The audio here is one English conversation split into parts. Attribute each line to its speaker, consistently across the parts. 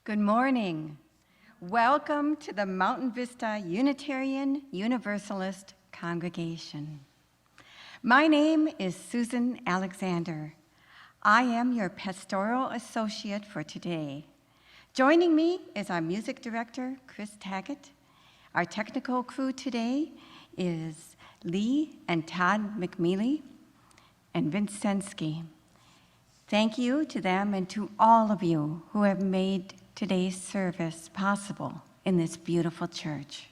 Speaker 1: Good morning. Welcome to the Mountain Vista Unitarian Universalist Congregation. My name is Susan Alexander. I am your pastoral associate for today. Joining me is our music director, Chris Taggett. Our technical crew today is Lee and Todd McMealy and Vince Sensky. Thank you to them and to all of you who have made today's service possible in this beautiful church.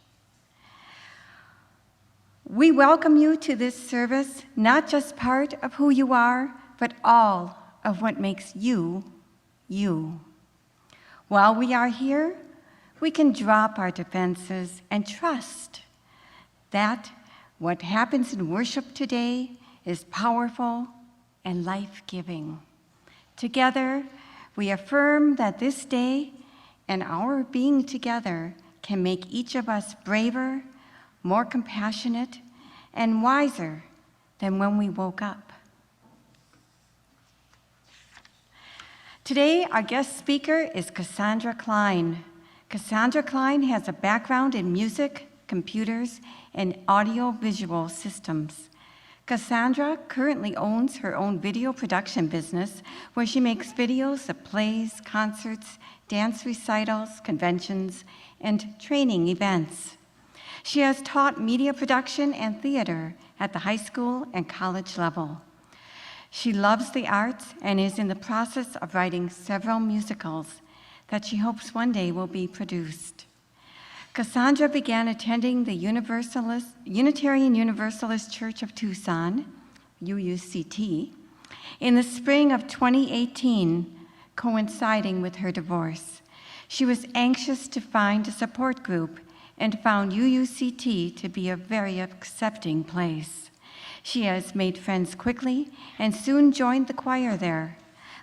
Speaker 1: We welcome you to this service, not just part of who you are, but all of what makes you, you. While we are here, we can drop our defenses and trust that what happens in worship today is powerful and life-giving. Together, we affirm that this day and our being together can make each of us braver, more compassionate, and wiser than when we woke up. Today, our guest speaker is Kassandra Klein. Kassandra Klein has a background in music, computers, and audio-visual systems. Kassandra currently owns her own video production business where she makes videos of plays, concerts, dance recitals, conventions, and training events. She has taught media production and theater at the high school and college level. She loves the arts and is in the process of writing several musicals that she hopes one day will be produced. Kassandra began attending the Unitarian Universalist Church of Tucson, UUCT, in the spring of 2018, coinciding with her divorce. She was anxious to find a support group and found UUCT to be a very accepting place. She has made friends quickly and soon joined the choir there.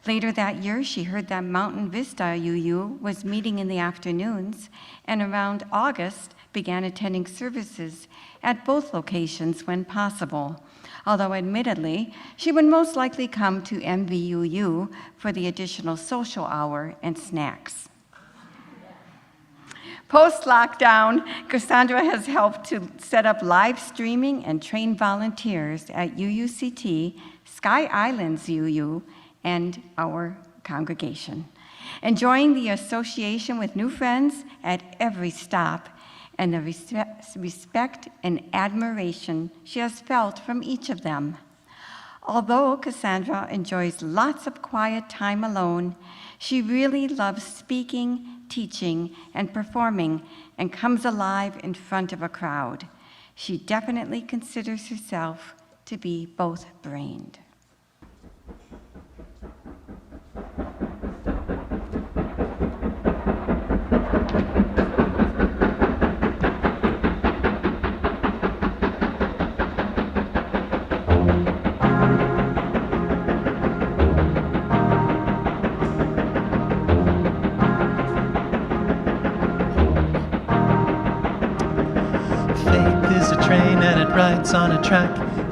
Speaker 1: Later that year, she heard that Mountain Vista UU was meeting in the afternoons, and around August began attending services at both locations when possible, although admittedly, she would most likely come to MVUU for the additional social hour and snacks. Post-lockdown, Kassandra has helped to set up live streaming and train volunteers at UUCT, Sky Islands UU, and our congregation, enjoying the association with new friends at every stop and the respect and admiration she has felt from each of them. Although Kassandra enjoys lots of quiet time alone, she really loves speaking, teaching, and performing and comes alive in front of a crowd. She definitely considers herself to be both-brained.
Speaker 2: Rides on a track.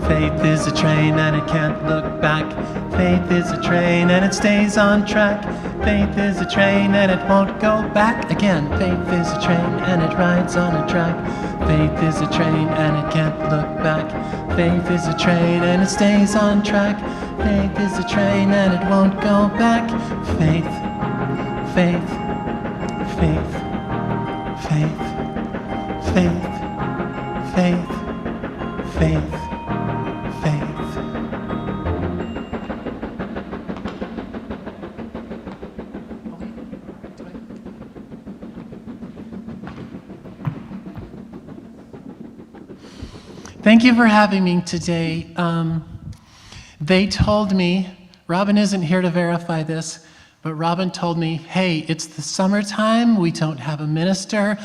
Speaker 2: Faith is a train and it can't look back. Faith is a train and it stays on track. Faith is a train and it won't go back again. Faith is a train and it rides on a track. Faith is a train and it can't look back. Faith is a train and it stays on track. Faith is a train and it won't go back. Faith, faith, faith, faith, faith, faith. Faith, faith. Thank you for having me today. They told me, Robin isn't here to verify this, but Robin told me, hey, it's the summertime, we don't have a minister.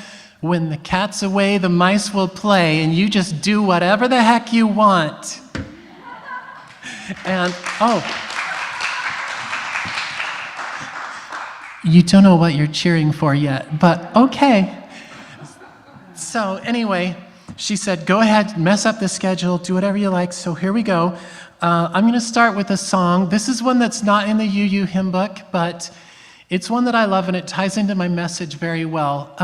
Speaker 2: When the cat's away, the mice will play, and you just do whatever the heck you want. And, you don't know what you're cheering for yet, but okay. So anyway, she said, go ahead, mess up the schedule, do whatever you like, so here we go. I'm gonna start with a song. This is one that's not in the UU hymn book, but It's one that I love, and it ties into my message very well.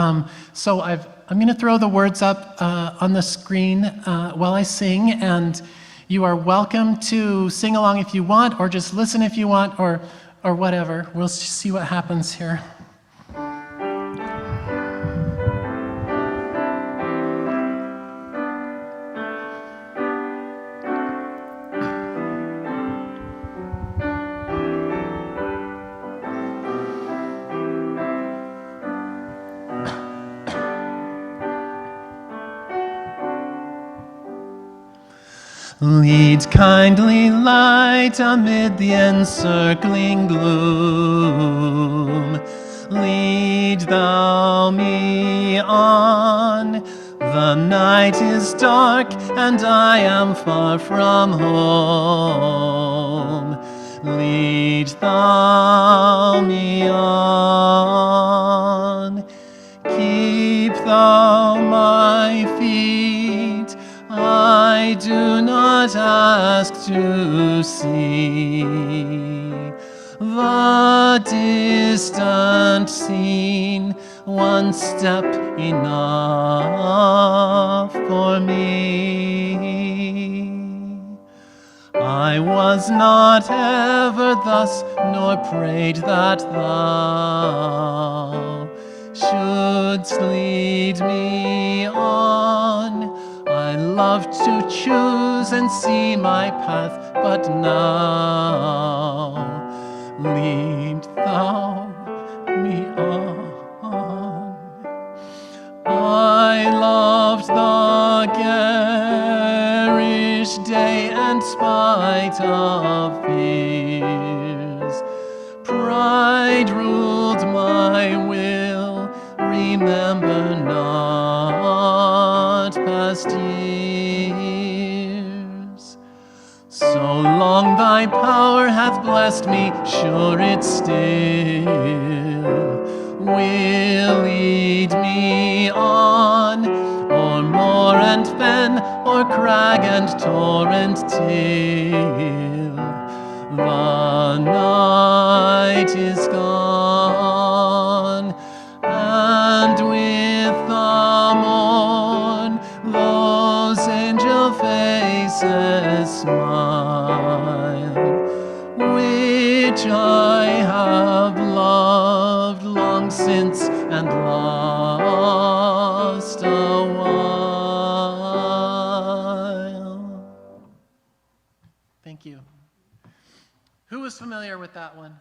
Speaker 2: So I'm going to throw the words up on the screen while I sing, and you are welcome to sing along if you want, or just listen if you want, or whatever. We'll see what happens here. Lead, kindly light, amid the encircling gloom. Lead thou me on. The night is dark, and I am far from home. Lead thou me on. Keep thou my feet. I do not ask to see the distant scene, one step enough for me. I was not ever thus, nor prayed that thou shouldst lead me on. I loved to choose and see my path, but now lead thou me on. I loved the garish day and spite of fears. Pride ruled my will, remember not past years. So long thy power hath blessed me, sure it still will lead me on, o'er moor and fen, o'er crag and torrent, till the night is gone, and with the morn those angel faces smile, which I have loved long since and lost a while. Thank you. Who is familiar with that one?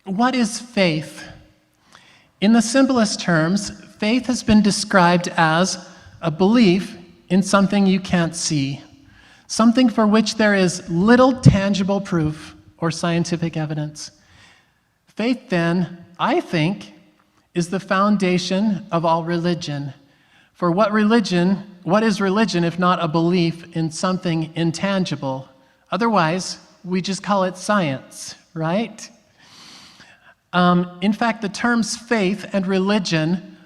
Speaker 2: What is faith? In the simplest terms, faith has been described as a belief in something you can't see, something for which there is little tangible proof or scientific evidence. Faith, then, I think, is the foundation of all religion. For what is religion if not a belief in something intangible? Otherwise, we just call it science, right? In fact, the terms faith and religion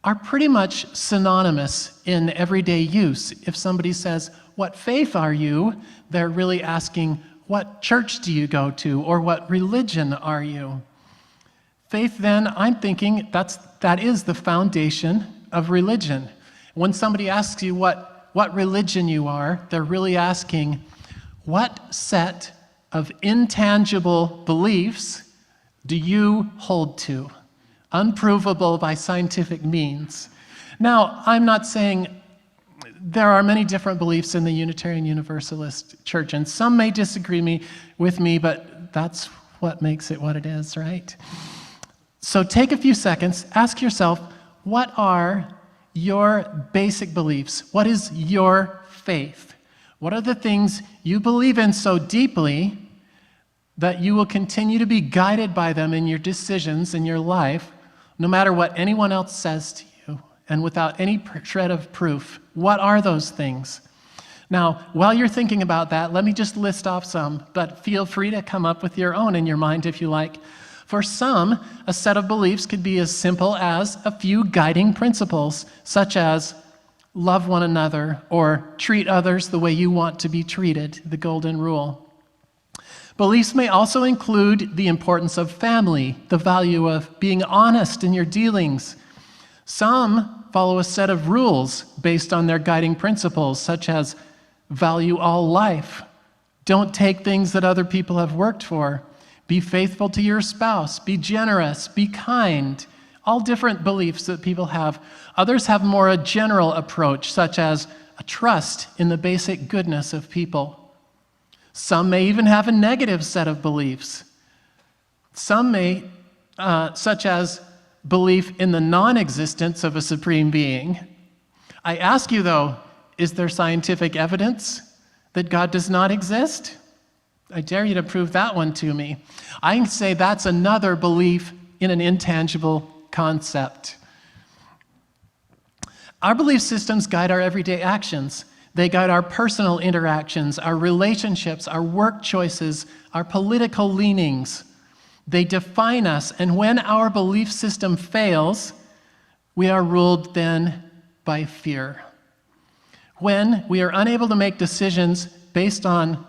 Speaker 2: are pretty much synonymous in everyday use. If somebody says, "What faith are you?" they're really asking, "What church do you go to?" or "What religion are you?" Faith, then, I'm thinking that is the foundation of religion. When somebody asks you what religion you are, they're really asking, what set of intangible beliefs do you hold to, unprovable by scientific means? Now, I'm not saying there are many different beliefs in the Unitarian Universalist Church, and some may disagree with me, but that's what makes it what it is, right? So take a few seconds, ask yourself, what are your basic beliefs? What is your faith? What are the things you believe in so deeply that you will continue to be guided by them in your decisions in your life, no matter what anyone else says to you, and without any shred of proof? What are those things? Now, while you're thinking about that, let me just list off some, but feel free to come up with your own in your mind if you like. For some, a set of beliefs could be as simple as a few guiding principles, such as love one another or treat others the way you want to be treated, the golden rule. Beliefs may also include the importance of family, the value of being honest in your dealings. Some follow a set of rules based on their guiding principles, such as value all life, don't take things that other people have worked for, be faithful to your spouse, be generous, be kind. All different beliefs that people have. Others have more a general approach, such as a trust in the basic goodness of people. Some may even have a negative set of beliefs. Some may, such as belief in the non-existence of a supreme being. I ask you though, is there scientific evidence that God does not exist? I dare you to prove that one to me. I can say that's another belief in an intangible concept. Our belief systems guide our everyday actions. They guide our personal interactions, our relationships, our work choices, our political leanings. They define us, and when our belief system fails, we are ruled then by fear. When we are unable to make decisions based on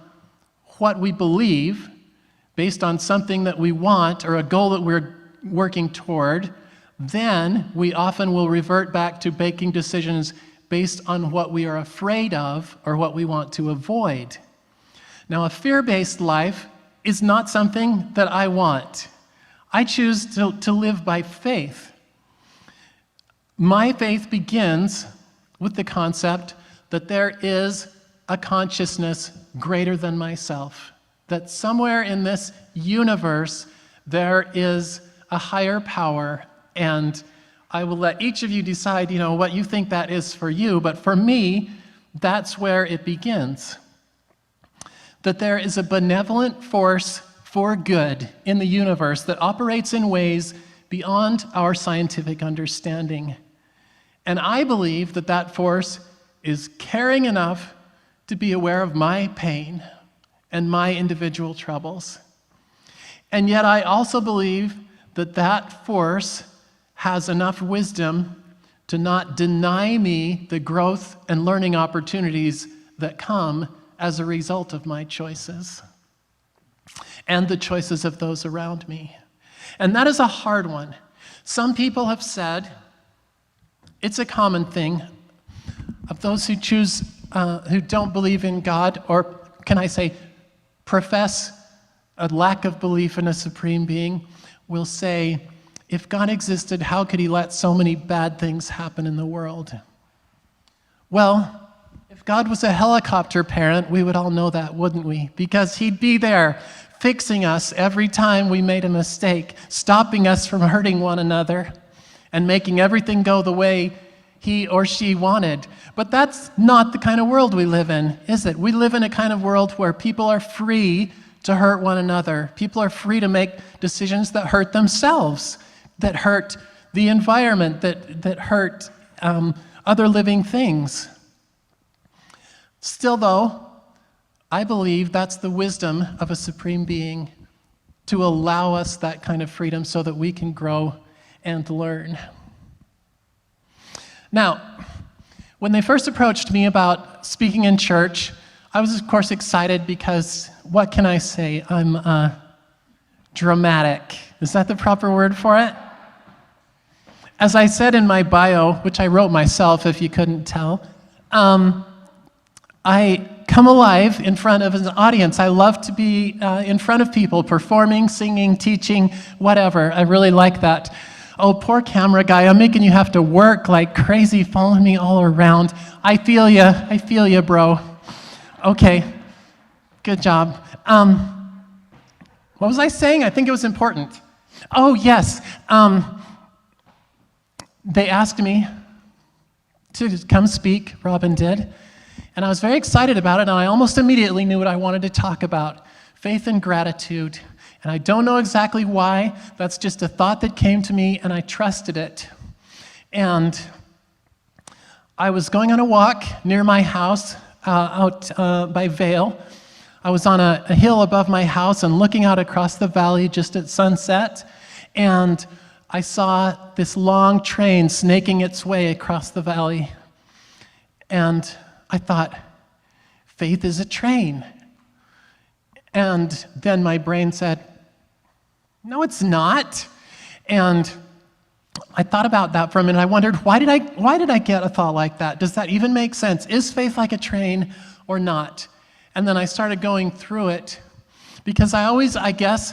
Speaker 2: what we believe, based on something that we want or a goal that we're working toward, then we often will revert back to making decisions based on what we are afraid of or what we want to avoid. Now, a fear-based life is not something that I want. I choose to live by faith. My faith begins with the concept that there is a consciousness greater than myself, that somewhere in this universe there is a higher power, and I will let each of you decide, what you think that is for you, but for me, that's where it begins. That there is a benevolent force for good in the universe that operates in ways beyond our scientific understanding. And I believe that that force is caring enough to be aware of my pain and my individual troubles. And yet I also believe that that force has enough wisdom to not deny me the growth and learning opportunities that come as a result of my choices and the choices of those around me. And that is a hard one. Some people have said it's a common thing of those who choose, who don't believe in God, or can I say, profess a lack of belief in a supreme being, will say, if God existed, how could he let so many bad things happen in the world? Well, if God was a helicopter parent, we would all know that, wouldn't we? Because he'd be there fixing us every time we made a mistake, stopping us from hurting one another, and making everything go the way he or she wanted. But that's not the kind of world we live in, is it? We live in a kind of world where people are free to hurt one another. People are free to make decisions that hurt themselves, that hurt the environment, that hurt other living things. Still, though, I believe that's the wisdom of a supreme being, to allow us that kind of freedom so that we can grow and learn. Now, when they first approached me about speaking in church, I was, of course, excited because, what can I say? I'm dramatic. Is that the proper word for it? As I said in my bio, which I wrote myself if you couldn't tell, I come alive in front of an audience. I love to be in front of people, performing, singing, teaching, whatever. I really like that. Oh, poor camera guy, I'm making you have to work like crazy, following me all around. I feel ya, bro. Okay, good job. What was I saying? I think it was important. Oh, yes. They asked me to come speak, Robin did, and I was very excited about it, and I almost immediately knew what I wanted to talk about: faith and gratitude. And I don't know exactly why. That's just a thought that came to me, and I trusted it. And I was going on a walk near my house out by Vale. I was on a hill above my house and looking out across the valley just at sunset, and I saw this long train snaking its way across the valley. And I thought, faith is a train. And then my brain said, no, it's not. And I thought about that for a minute. I wondered, why did I get a thought like that? Does that even make sense? Is faith like a train or not? And then I started going through it because I always, I guess,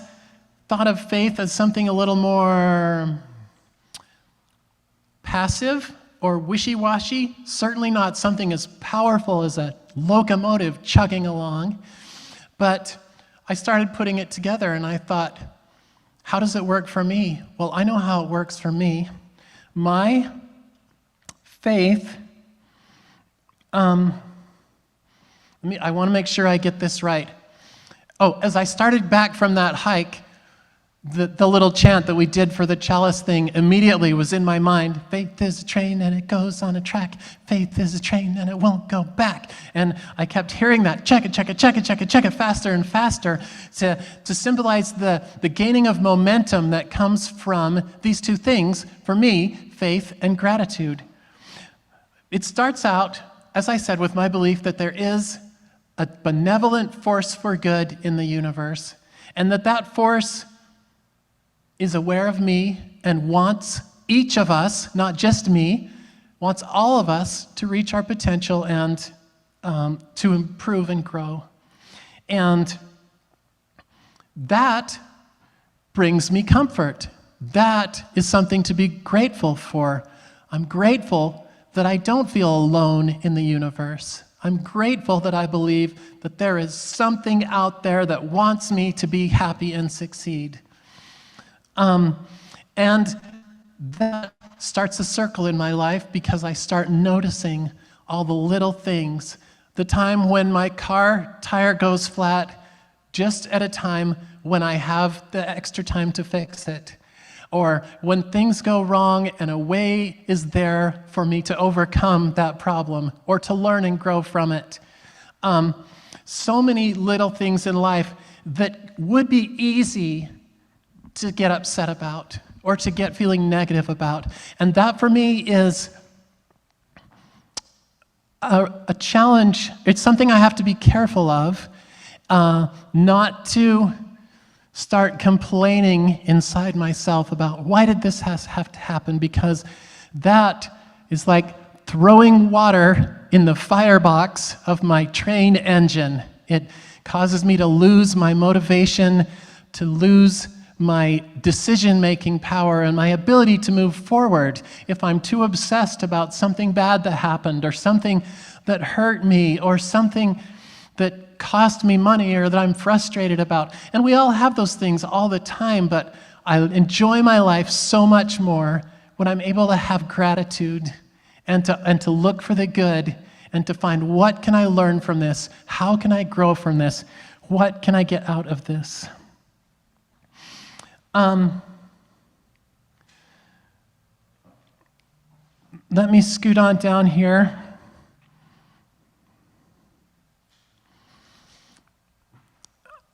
Speaker 2: thought of faith as something a little more passive or wishy-washy, certainly not something as powerful as a locomotive chugging along. But I started putting it together and I thought, how does it work for me? Well, I know how it works for me. My faith, I want to make sure I get this right. Oh, as I started back from that hike, the little chant that we did for the chalice thing immediately was in my mind. Faith is a train and it goes on a track. Faith is a train and it won't go back. And I kept hearing that, check it, check it, check it, check it, check it, faster and faster to symbolize the gaining of momentum that comes from these two things, for me, faith and gratitude. It starts out, as I said, with my belief that there is a benevolent force for good in the universe, and that force is aware of me and wants each of us, not just me, wants all of us to reach our potential and to improve and grow. And that brings me comfort. That is something to be grateful for. I'm grateful that I don't feel alone in the universe. I'm grateful that I believe that there is something out there that wants me to be happy and succeed. And that starts a circle in my life because I start noticing all the little things. The time when my car tire goes flat, just at a time when I have the extra time to fix it. Or when things go wrong and a way is there for me to overcome that problem or to learn and grow from it. So many little things in life that would be easy to get upset about or to get feeling negative about. And that for me is a challenge. It's something I have to be careful of, not to start complaining inside myself about why did this have to happen, because that is like throwing water in the firebox of my train engine. It causes me to lose my motivation, to lose my decision-making power and my ability to move forward if I'm too obsessed about something bad that happened or something that hurt me or something that cost me money or that I'm frustrated about. And we all have those things all the time, but I enjoy my life so much more when I'm able to have gratitude and to look for the good and to find, what can I learn from this? How can I grow from this? What can I get out of this? Let me scoot on down here.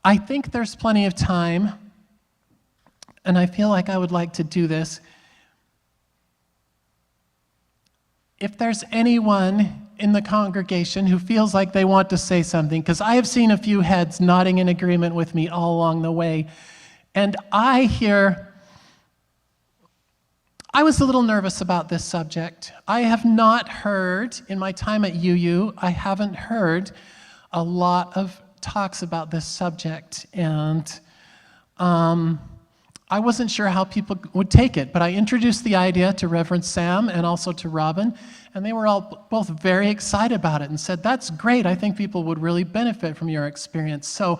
Speaker 2: I think there's plenty of time, and I feel like I would like to do this. If there's anyone in the congregation who feels like they want to say something, because I have seen a few heads nodding in agreement with me all along the way, and I was a little nervous about this subject. I have not heard, in my time at UU, I haven't heard a lot of talks about this subject, and I wasn't sure how people would take it, but I introduced the idea to Reverend Sam and also to Robin, and they were all both very excited about it and said, that's great, I think people would really benefit from your experience. So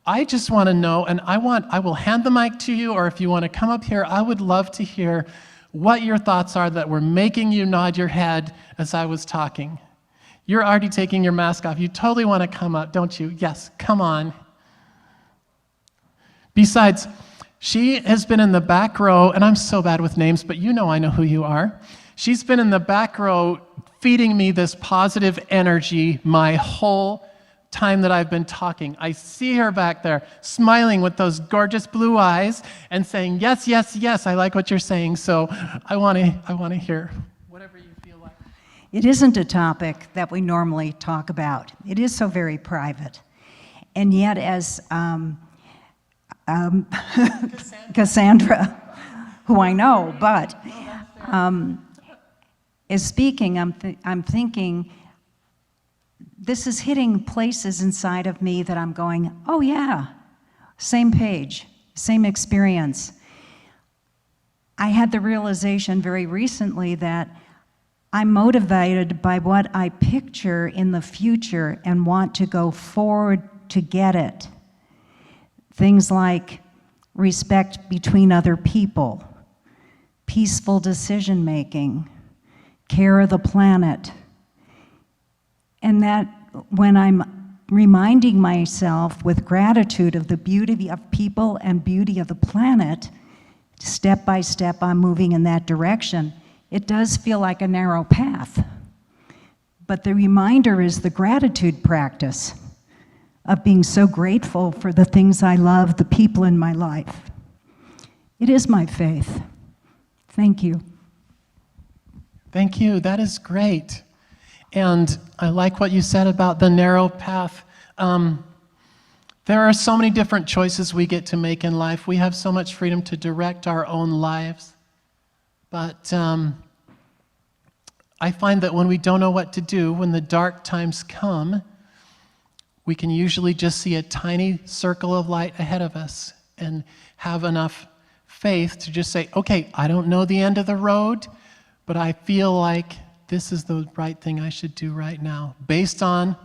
Speaker 2: I just want to know, and I will hand the mic to you, or if you want to come up here, I would love to hear what your thoughts are that were making you nod your head as I was talking. You're already taking your mask off. You totally want to come up, don't you? Yes, come on. Besides, she has been in the back row, and I'm so bad with names, but you know I know who you are. She's been in the back row feeding me this positive energy my whole time that I've been talking. I see her back there smiling with those gorgeous blue eyes and saying, yes, yes, yes, I like what you're saying, so I want to hear whatever you feel like.
Speaker 3: It isn't a topic that we normally talk about. It is so very private. And yet, as Kassandra, who I know, but is speaking, I'm thinking, this is hitting places inside of me that I'm going, oh yeah, same page, same experience. I had the realization very recently that I'm motivated by what I picture in the future and want to go forward to get it. Things like respect between other people, peaceful decision-making, care of the planet. And that when I'm reminding myself with gratitude of the beauty of people and beauty of the planet, step by step I'm moving in that direction. It does feel like a narrow path. But the reminder is the gratitude practice of being so grateful for the things I love, the people in my life. It is my faith. Thank you.
Speaker 2: Thank you. That is great. And I like what you said about the narrow path. There are so many different choices we get to make in life. We have so much freedom to direct our own lives. But I find that when we don't know what to do, when the dark times come, we can usually just see a tiny circle of light ahead of us and have enough faith to just say, okay, I don't know the end of the road, but I feel like this is the right thing I should do right now, based on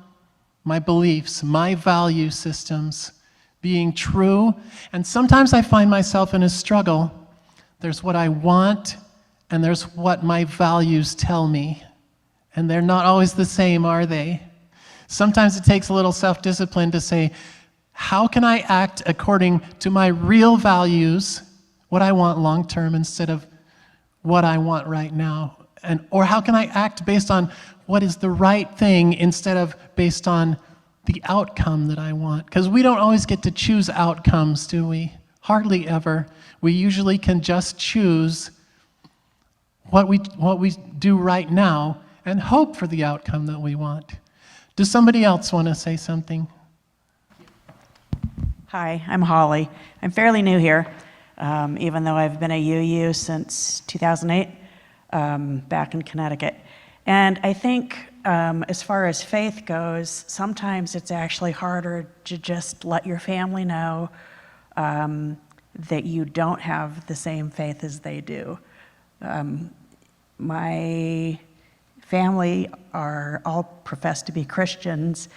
Speaker 2: my beliefs, my value systems being true. And sometimes I find myself in a struggle. There's what I want, and there's what my values tell me. And they're not always the same, are they? Sometimes it takes a little self-discipline to say, how can I act according to my real values, what I want long-term, instead of what I want right now? Or how can I act based on what is the right thing instead of based on the outcome that I want? Because we don't always get to choose outcomes, do we? Hardly ever. We usually can just choose what we do right now and hope for the outcome that we want. Does somebody else want to say something?
Speaker 4: Hi, I'm Holly. I'm fairly new here, even though I've been a UU since 2008, back in Connecticut. And I think as far as faith goes, sometimes it's actually harder to just let your family know that you don't have the same faith as they do. My family are all professed to be Christians,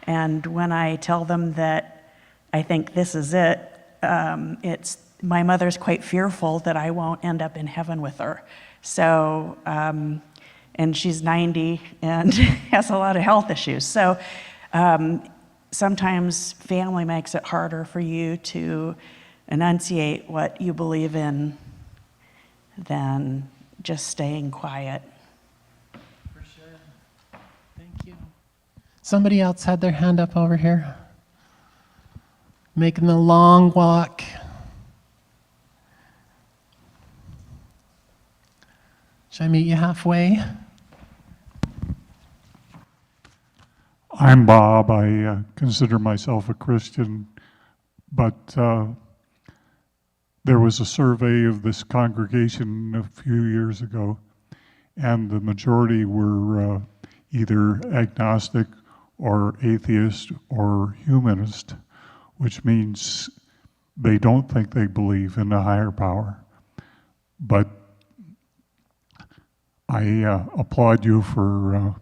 Speaker 4: and when I tell them that I think this is it, my mother's quite fearful that I won't end up in heaven with her. So, and she's 90 and has a lot of health issues. So sometimes family makes it harder for you to enunciate what you believe in than just staying quiet.
Speaker 2: For sure. Thank you. Somebody else had their hand up over here. Making the long walk. Should I meet you halfway?
Speaker 5: I'm Bob. I consider myself a Christian, but there was a survey of this congregation a few years ago, and the majority were either agnostic or atheist or humanist, which means they don't think they believe in a higher power. But I applaud you for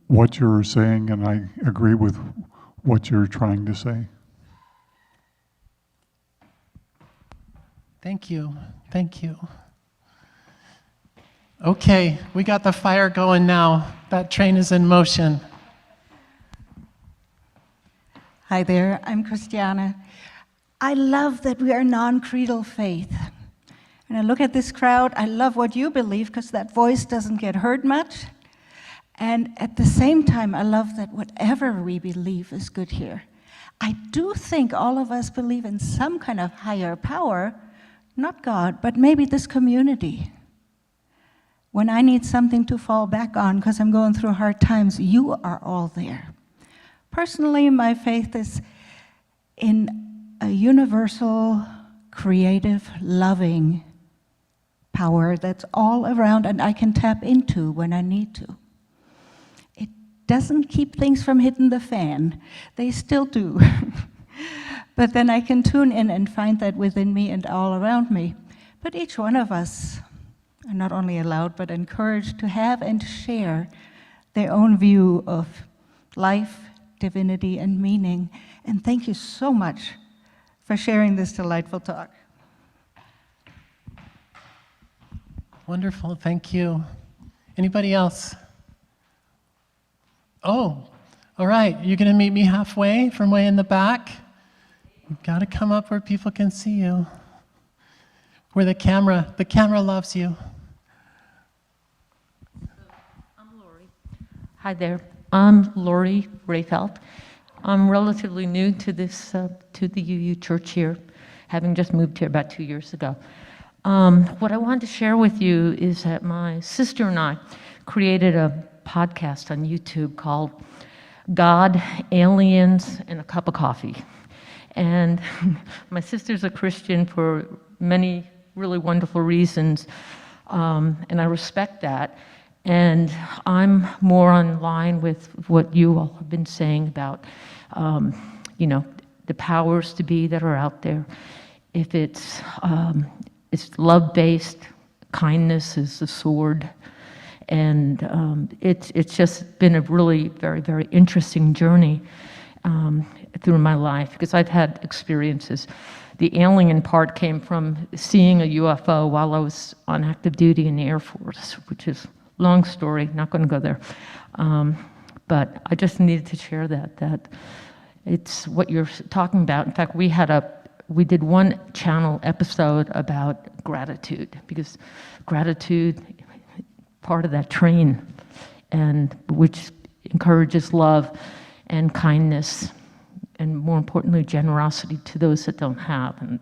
Speaker 5: what you're saying, and I agree with what you're trying to say.
Speaker 2: Thank you. Thank you. Okay, we got the fire going now. That train is in motion.
Speaker 6: Hi there, I'm Christiana. I love that we are non-creedal faith. And I look at this crowd, I love what you believe because that voice doesn't get heard much. And at the same time, I love that whatever we believe is good here. I do think all of us believe in some kind of higher power, not God, but maybe this community. When I need something to fall back on because I'm going through hard times, you are all there. Personally, my faith is in a universal, creative, loving power that's all around and I can tap into when I need to. It doesn't keep things from hitting the fan. They still do. But then I can tune in and find that within me and all around me. But each one of us are not only allowed but encouraged to have and share their own view of life, divinity, and meaning. And thank you so much for sharing this delightful talk.
Speaker 2: Wonderful, thank you. Anybody else? Oh, all right, you're gonna meet me halfway from way in the back? You've gotta come up where people can see you. Where the camera loves you.
Speaker 7: I'm Lori. Hi there. I'm Lori Rayfeld. I'm relatively new to this, to the UU Church here, having just moved here about 2 years ago. What I wanted to share with you is that my sister and I created a podcast on YouTube called God, Aliens, and a Cup of Coffee. And my sister's a Christian for many really wonderful reasons, and I respect that. And I'm more in line with what you all have been saying about, you know, the powers to be that are out there. If it's love-based, kindness is the sword. And it's just been a really very, very interesting journey through my life, because I've had experiences. The alien part came from seeing a UFO while I was on active duty in the Air Force, which is a long story, not going to go there. But I just needed to share that it's what you're talking about. In fact, we did one channel episode about gratitude, because gratitude, part of that train, and which encourages love and kindness, and more importantly, generosity to those that don't have. And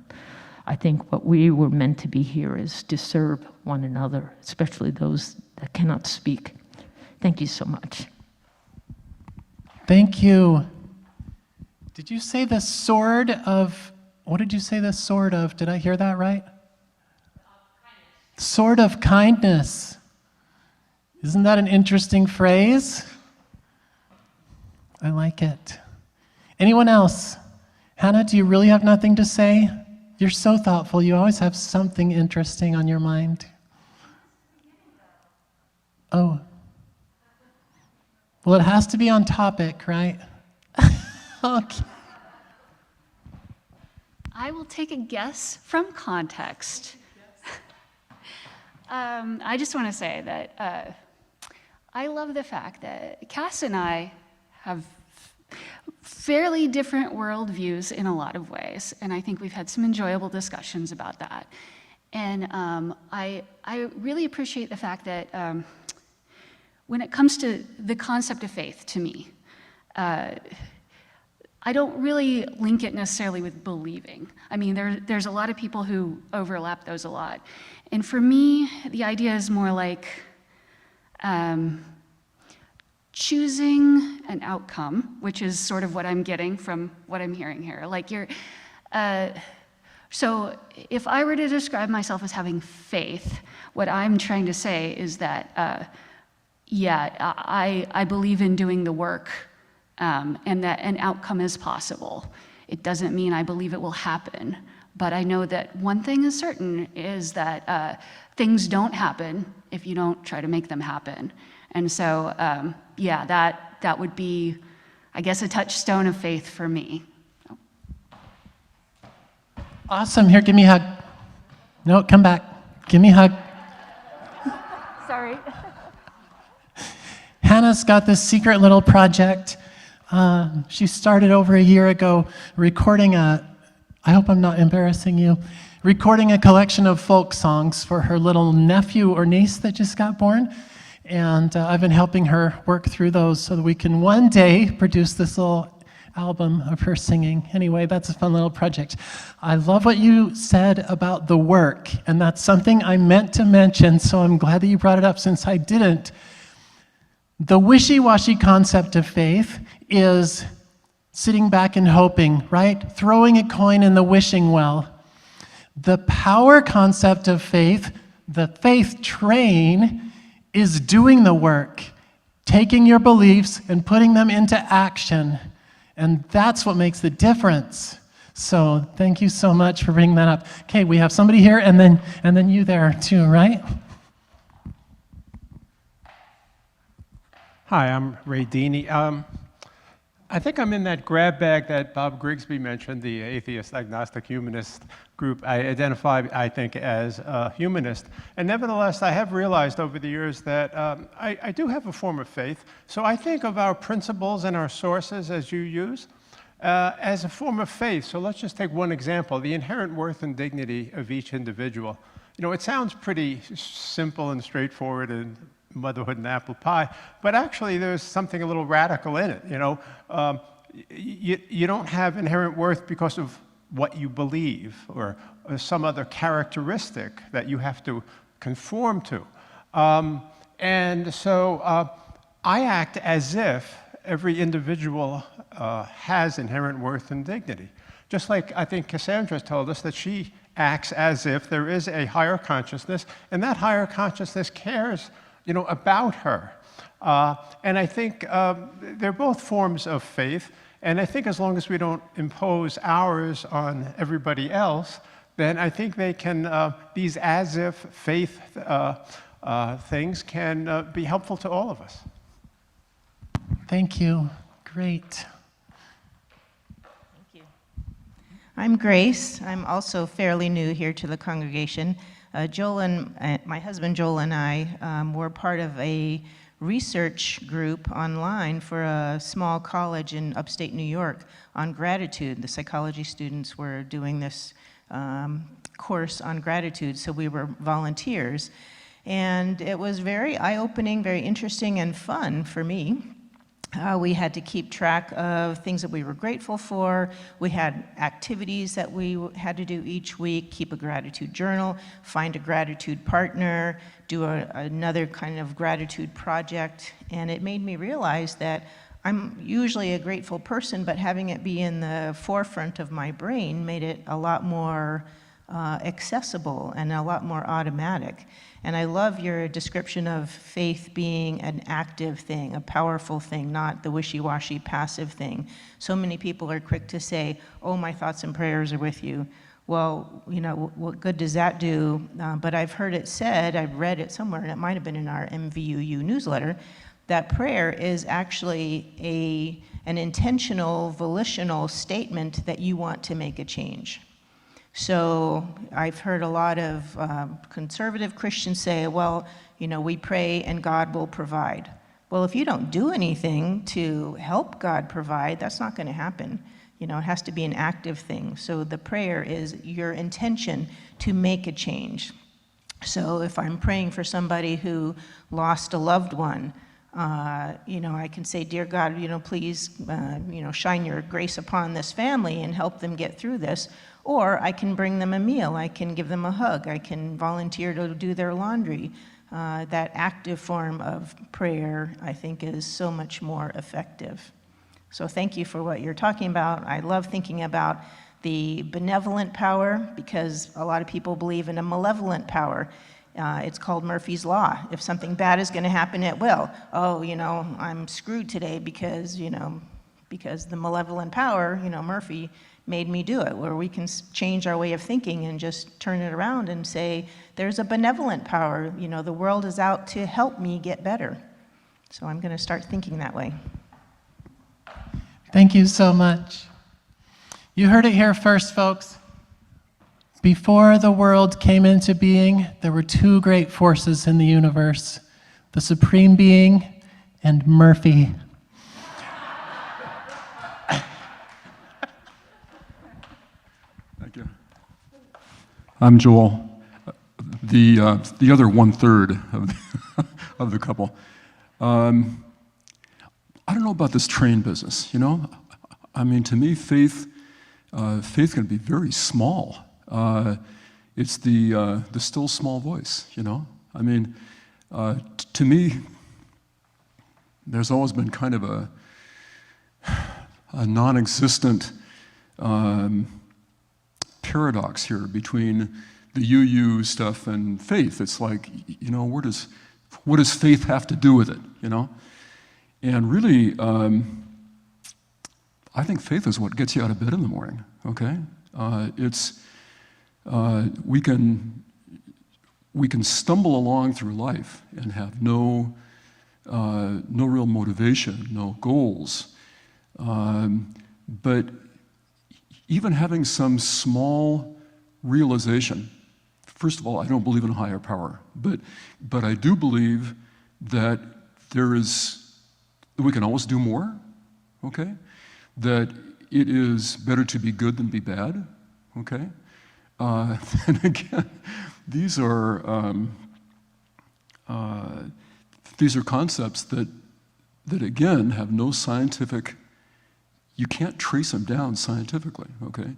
Speaker 7: I think what we were meant to be here is to serve one another, especially those that cannot speak. Thank you so much.
Speaker 2: Thank you. Did you say the sword of, what did you say the sword of? Did I hear that right? Sword of kindness. Isn't that an interesting phrase? I like it. Anyone else? Hannah, do you really have nothing to say? You're so thoughtful. You always have something interesting on your mind. Oh. Well, it has to be on topic, right? Okay.
Speaker 8: I will take a guess from context. I just want to say that I love the fact that Cass and I have fairly different worldviews in a lot of ways, and I think we've had some enjoyable discussions about that. And I really appreciate the fact that when it comes to the concept of faith, to me, I don't really link it necessarily with believing. I mean, there's a lot of people who overlap those a lot. And for me, the idea is more like choosing an outcome, which is sort of what I'm getting from what I'm hearing here. Like so if I were to describe myself as having faith, what I'm trying to say is that, yeah, I believe in doing the work, and that an outcome is possible. It doesn't mean I believe it will happen, but I know that one thing is certain is that things don't happen if you don't try to make them happen. And so, yeah, that would be, I guess, a touchstone of faith for me.
Speaker 2: Awesome. Here, give me a hug. No, come back. Give me a hug.
Speaker 8: Sorry.
Speaker 2: Hannah's got this secret little project. She started over a year ago recording I hope I'm not embarrassing you, recording a collection of folk songs for her little nephew or niece that just got born. And I've been helping her work through those so that we can one day produce this little album of her singing. Anyway, that's a fun little project. I love what you said about the work, and that's something I meant to mention, so I'm glad that you brought it up since I didn't. The wishy-washy concept of faith is sitting back and hoping, right? Throwing a coin in the wishing well. The power concept of faith, the faith train, is doing the work, taking your beliefs and putting them into action. And that's what makes the difference. So thank you so much for bringing that up. Okay, we have somebody here and then you there too, right?
Speaker 9: Hi, I'm Ray Deeney. I think I'm in that grab bag that Bob Grigsby mentioned, the atheist, agnostic, humanist group. I identify, I think, as a humanist. And nevertheless, I have realized over the years that I do have a form of faith. So I think of our principles and our sources, as you use, as a form of faith. So let's just take one example, the inherent worth and dignity of each individual. You know, it sounds pretty simple and straightforward and motherhood and apple pie, but actually there's something a little radical in it. You know, you don't have inherent worth because of what you believe or some other characteristic that you have to conform to. And so I act as if every individual has inherent worth and dignity. Just like I think Kassandra told us that she acts as if there is a higher consciousness, and that higher consciousness cares, you know, about her. And I think they're both forms of faith, and I think as long as we don't impose ours on everybody else, then I think they can, these as if faith things can be helpful to all of us.
Speaker 2: Thank you. Great.
Speaker 10: I'm Grace. I'm also fairly new here to the congregation. Joel and my husband Joel and I were part of a research group online for a small college in upstate New York on gratitude. The psychology students were doing this course on gratitude, so we were volunteers. And it was very eye-opening, very interesting, and fun for me. We had to keep track of things that we were grateful for. We had activities that we had to do each week, keep a gratitude journal, find a gratitude partner, do another kind of gratitude project. And it made me realize that I'm usually a grateful person, but having it be in the forefront of my brain made it a lot more accessible and a lot more automatic. And I love your description of faith being an active thing, a powerful thing, not the wishy-washy passive thing. So many people are quick to say, oh, my thoughts and prayers are with you. Well, you know, what good does that do? But I've heard it said, I've read it somewhere, and it might have been in our MVUU newsletter, that prayer is actually an intentional, volitional statement that you want to make a change. So I've heard a lot of conservative Christians say, well, you know, we pray and God will provide. Well, if you don't do anything to help God provide, that's not going to happen. You know, it has to be an active thing. So the prayer is your intention to make a change. So if I'm praying for somebody who lost a loved one, you know, I can say, dear God, you know, please, you know, shine your grace upon this family and help them get through this. Or I can bring them a meal, I can give them a hug, I can volunteer to do their laundry. That active form of prayer, I think, is so much more effective. So thank you for what you're talking about. I love thinking about the benevolent power because a lot of people believe in a malevolent power. It's called Murphy's Law. If something bad is going to happen, it will. Oh, you know, I'm screwed today because, you know, because the malevolent power, you know, Murphy, made me do it, where we can change our way of thinking and just turn it around and say, there's a benevolent power, you know, the world is out to help me get better. So I'm going to start thinking that way.
Speaker 2: Thank you so much. You heard it here first, folks. Before the world came into being, there were two great forces in the universe, the Supreme Being and Murphy.
Speaker 11: Thank you. I'm Joel, the other 1/3 of the couple. I don't know about this train business, you know? I mean, to me, faith can be very small. It's the still small voice, you know? I mean, to me, there's always been kind of non-existent paradox here between the you stuff and faith. It's like, you know, what does faith have to do with it, you know? And really, I think faith is what gets you out of bed in the morning, okay? We can stumble along through life and have no real motivation, no goals. But even having some small realization, first of all, I don't believe in a higher power, but I do believe that we can always do more, okay? That it is better to be good than be bad, okay? And again, these are concepts that again have no scientific, you can't trace them down scientifically, okay?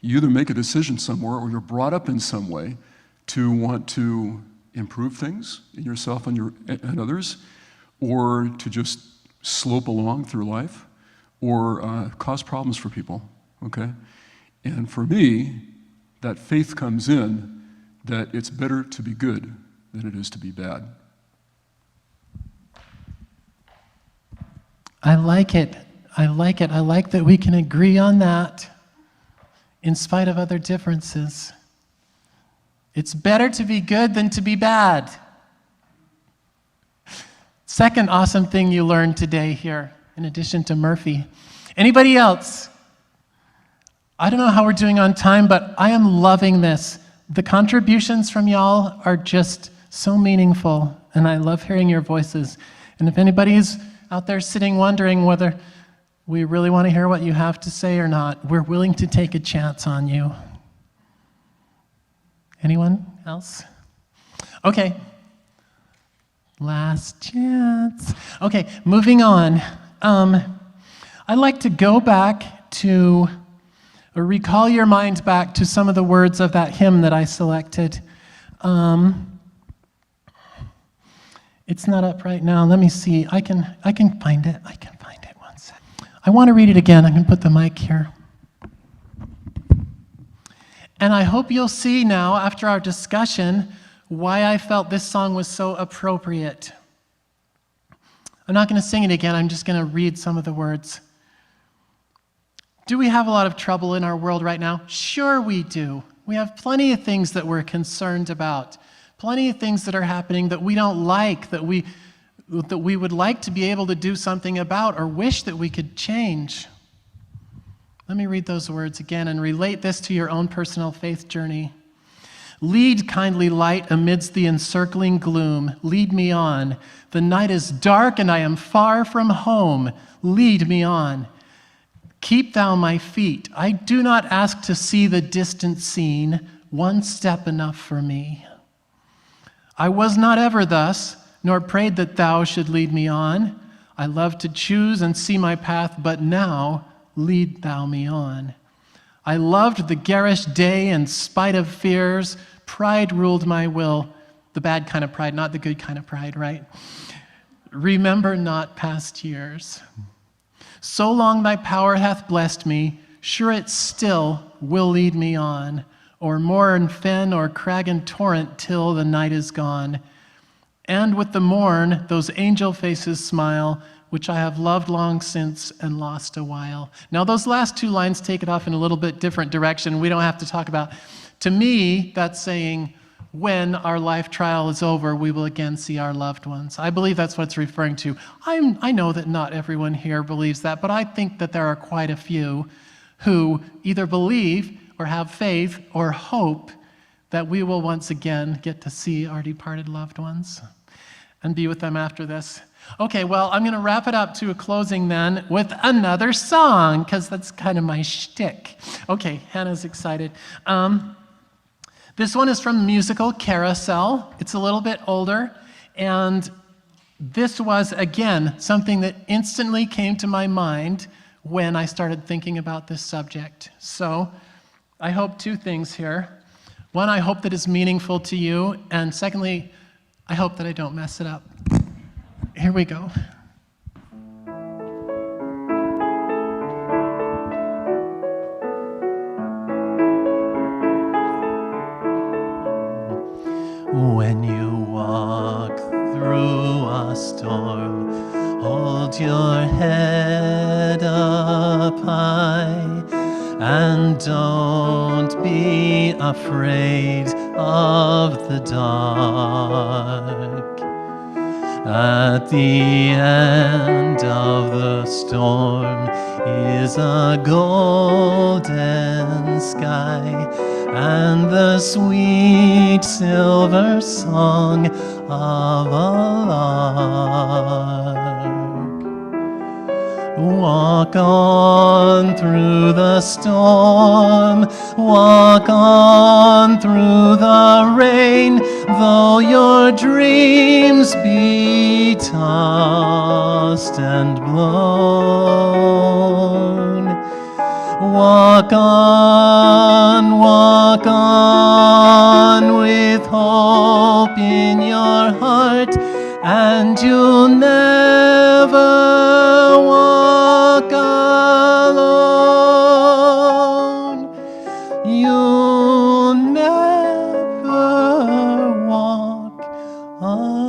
Speaker 11: You either make a decision somewhere or you're brought up in some way to want to improve things in yourself and others, or to just slope along through life, or cause problems for people, okay? And for me, that faith comes in that it's better to be good than it is to be bad.
Speaker 2: I like it. I like it. I like that we can agree on that in spite of other differences. It's better to be good than to be bad. Second awesome thing you learned today here, in addition to Murphy. Anybody else? I don't know how we're doing on time, but I am loving this. The contributions from y'all are just so meaningful, and I love hearing your voices. And if anybody's out there sitting wondering whether we really want to hear what you have to say or not, we're willing to take a chance on you. Anyone else? Okay. Last chance. Okay, moving on. I'd like to go back to, or recall your mind back to some of the words of that hymn that I selected. It's not up right now. Let me see. I can find it. I can find it. One sec. I want to read it again. I can put the mic here. And I hope you'll see now, after our discussion, why I felt this song was so appropriate. I'm not going to sing it again. I'm just going to read some of the words. Do we have a lot of trouble in our world right now? Sure we do. We have plenty of things that we're concerned about. Plenty of things that are happening that we don't like, that we would like to be able to do something about or wish that we could change. Let me read those words again and relate this to your own personal faith journey. Lead, kindly light, amidst the encircling gloom. Lead me on. The night is dark and I am far from home. Lead me on. Keep thou my feet. I do not ask to see the distant scene. One step enough for me. I was not ever thus, nor prayed that thou should lead me on. I love to choose and see my path, but now lead thou me on. I loved the garish day in spite of fears. Pride ruled my will. The bad kind of pride, not the good kind of pride, right? Remember not past years. So long thy power hath blessed me, sure it still will lead me on, o'er moor and fen, or crag and torrent, till the night is gone. And with the morn, those angel faces smile, which I have loved long since and lost a while. Now those last two lines take it off in a little bit different direction. We don't have to talk about. To me, that's saying, when our life trial is over, we will again see our loved ones. I believe that's what it's referring to. I know that not everyone here believes that, but I think that there are quite a few who either believe or have faith or hope that we will once again get to see our departed loved ones and be with them after this. Okay, well, I'm going to wrap it up to a closing then with another song, because that's kind of my shtick. Okay, Hannah's excited. This one is from the musical Carousel. It's a little bit older, and this was, again, something that instantly came to my mind when I started thinking about this subject. So I hope two things here. One, I hope that it's meaningful to you, and secondly, I hope that I don't mess it up. Here we go. When you walk through a storm, hold your head up high and don't be afraid of the dark. At the end of the storm is a golden sky and the sweet silver song of a lark. Walk on through the storm, walk on through the rain, though your dreams be tossed and blown. Walk on with hope in your heart, and you'll never walk alone. You'll never walk alone.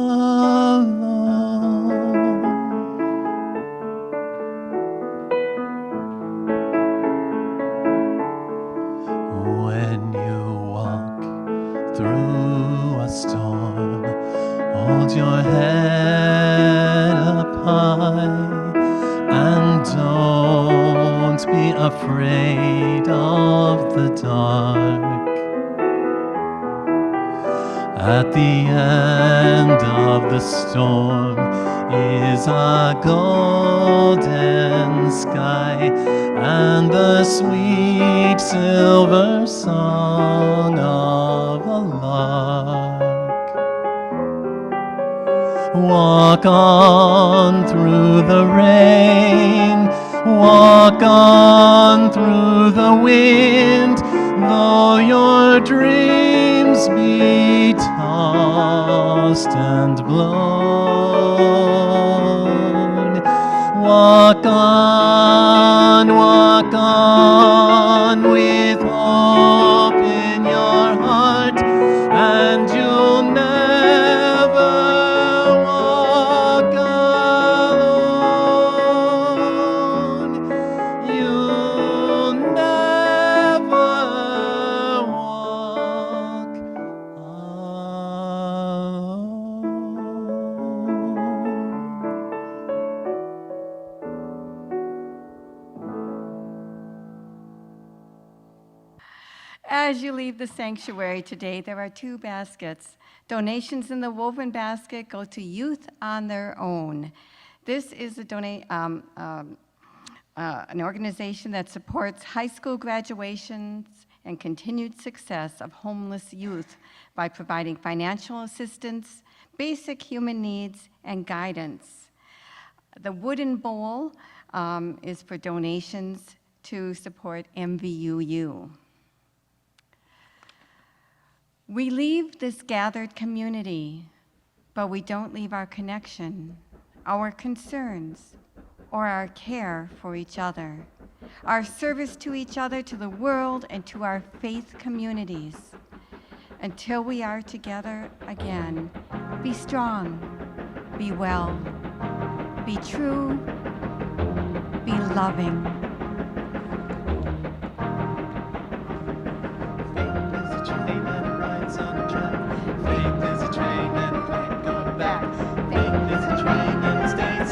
Speaker 2: When you walk through a storm, hold your head up high and don't be afraid of the dark. At the end of the storm is a golden sky and the sweet silver song of a lark. Walk on through the rain, walk on through the wind, though your dreams be tossed and blown. Walk on with hope in your heart, and you'll never walk alone. You'll never walk
Speaker 1: As you leave the sanctuary today, there are 2 baskets. Donations in the woven basket go to Youth on Their Own. This is an organization that supports high school graduations and continued success of homeless youth by providing financial assistance, basic human needs, and guidance. The wooden bowl is for donations to support MVUU. We leave this gathered community, but we don't leave our connection, our concerns, or our care for each other, our service to each other, to the world, and to our faith communities. Until we are together again, be strong, be well, be true, be loving.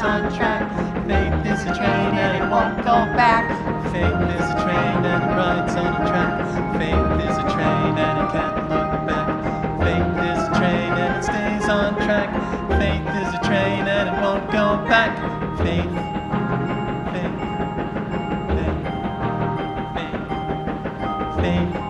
Speaker 2: On track. Faith is a train and it won't go back. Faith is a train and it rides on a track. Faith is a train and it can't look back. Faith is a train and it stays on track. Faith is a train and it won't go back. Faith, faith, faith, faith, faith.